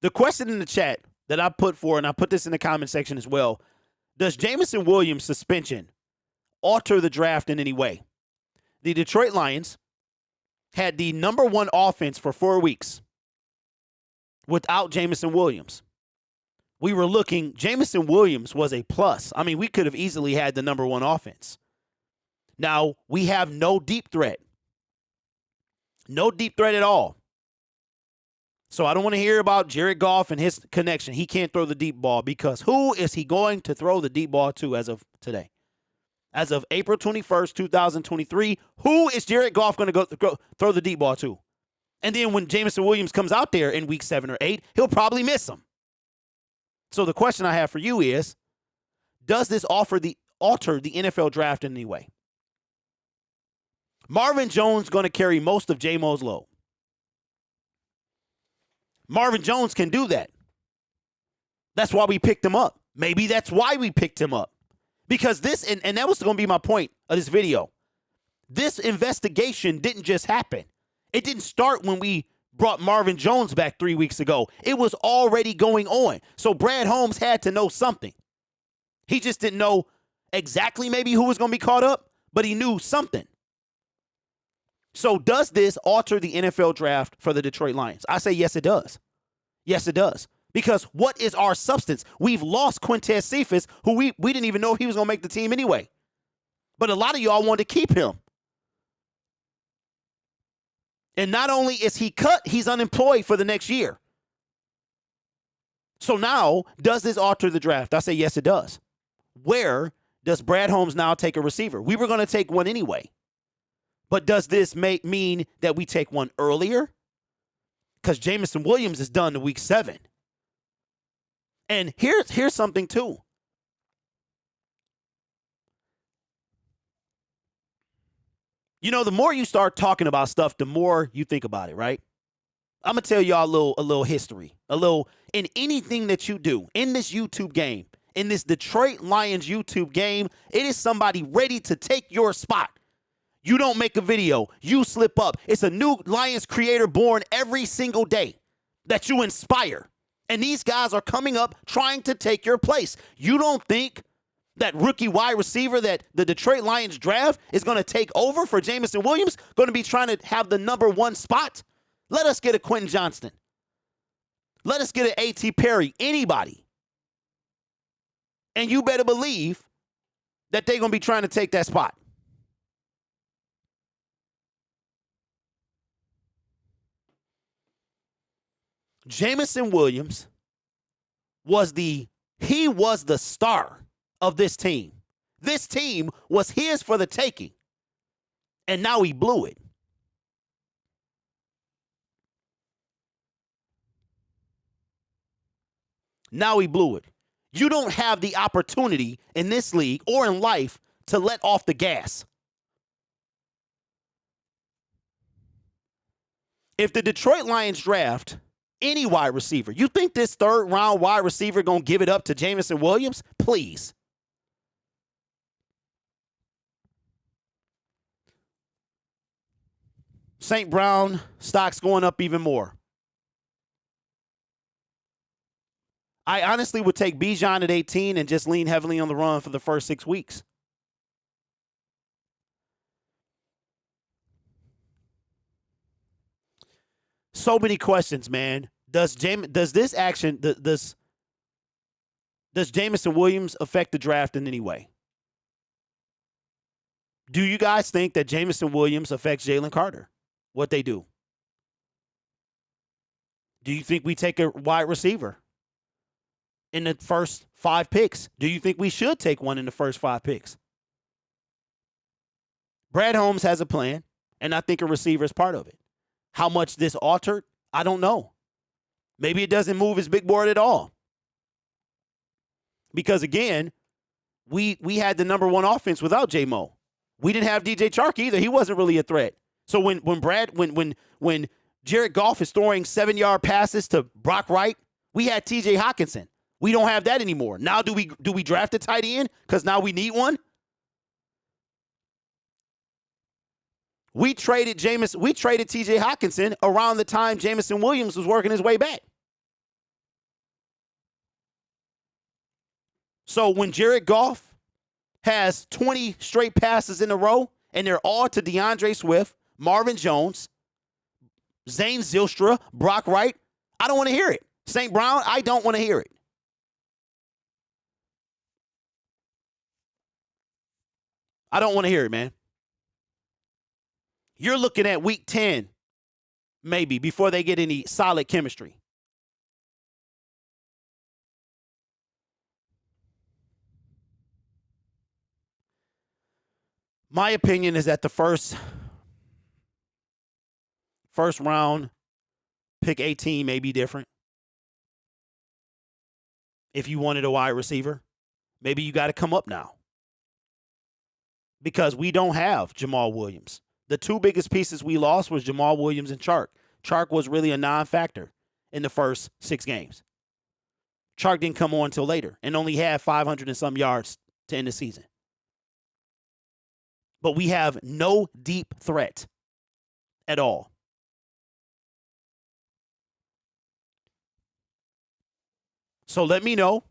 The question in the chat that I put for, and I put this in the comment section as well, does Jameson Williams' suspension alter the draft in any way? The Detroit Lions had the number one offense for 4 weeks without Jameson Williams. We were looking, Jameson Williams was a plus. I mean, we could have easily had the number one offense. Now, we have no deep threat. No deep threat at all. So I don't want to hear about Jared Goff and his connection. He can't throw the deep ball because who is he going to throw the deep ball to as of today? As of April 21st, 2023, who is Jared Goff going to go throw the deep ball to? And then when Jameson Williams comes out there in week 7 or 8, he'll probably miss him. So the question I have for you is, does this alter the NFL draft in any way? Marvin Jones going to carry most of J-Mo's load. Marvin Jones can do that. That's why we picked him up. Maybe that's why we picked him up. Because this, and that was going to be my point of this video. This investigation didn't just happen. It didn't start when we brought Marvin Jones back 3 weeks ago. It was already going on. So Brad Holmes had to know something. He just didn't know exactly maybe who was going to be caught up, but he knew something. So does this alter the NFL draft for the Detroit Lions? I say yes, it does. Yes, it does. Because what is our substance? We've lost Quintez Cephas, who we didn't even know if he was going to make the team anyway. But a lot of y'all wanted to keep him. And not only is he cut, he's unemployed for the next year. So now, does this alter the draft? I say yes, it does. Where does Brad Holmes now take a receiver? We were going to take one anyway. But does this mean that we take one earlier? Because Jameson Williams is done to week 7. And here's something too. You know, the more you start talking about stuff, the more you think about it, right? I'm going to tell y'all a little history. In anything that you do, in this YouTube game, in this Detroit Lions YouTube game, it is somebody ready to take your spot. You don't make a video, you slip up. It's a new Lions creator born every single day that you inspire. And these guys are coming up trying to take your place. You don't think that rookie wide receiver that the Detroit Lions draft is going to take over for Jameson Williams, going to be trying to have the number one spot? Let us get a Quentin Johnston. Let us get an A.T. Perry, anybody. And you better believe that they're going to be trying to take that spot. Jameson Williams was the star of this team. This team was his for the taking. And now he blew it. Now he blew it. You don't have the opportunity in this league or in life to let off the gas. If the Detroit Lions draft any wide receiver, you think this third round wide receiver going to give it up to Jameson Williams? Please. St. Brown stocks going up even more. I honestly would take Bijan at 18 and just lean heavily on the run for the first 6 weeks. So many questions, man. Does Jameson Williams affect the draft in any way? Do you guys think that Jameson Williams affects Jalen Carter? What they do? Do you think we take a wide receiver in the first 5 picks? Do you think we should take one in the first 5 picks? Brad Holmes has a plan, and I think a receiver is part of it. How much this altered, I don't know. Maybe it doesn't move his big board at all. Because again, we had the number one offense without J-Mo. We didn't have DJ Chark either. He wasn't really a threat. So when Jared Goff is throwing 7-yard passes to Brock Wright, we had TJ Hawkinson. We don't have that anymore. Now do we draft a tight end because now we need one? We traded TJ Hawkinson around the time Jameson Williams was working his way back. So when Jared Goff has 20 straight passes in a row, and they're all to DeAndre Swift, Marvin Jones, Zane Zylstra, Brock Wright, I don't want to hear it. St. Brown, I don't want to hear it. I don't want to hear it, man. You're looking at week 10, maybe, before they get any solid chemistry. My opinion is that the first round, pick 18 may be different. If you wanted a wide receiver, maybe you got to come up now. Because we don't have Jamal Williams. The two biggest pieces we lost was Jamal Williams and Chark. Chark was really a non-factor in the first 6 games. Chark didn't come on until later and only had 500 and some yards to end the season. But we have no deep threat at all. So let me know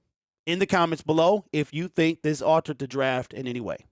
in the comments below if you think this altered the draft in any way.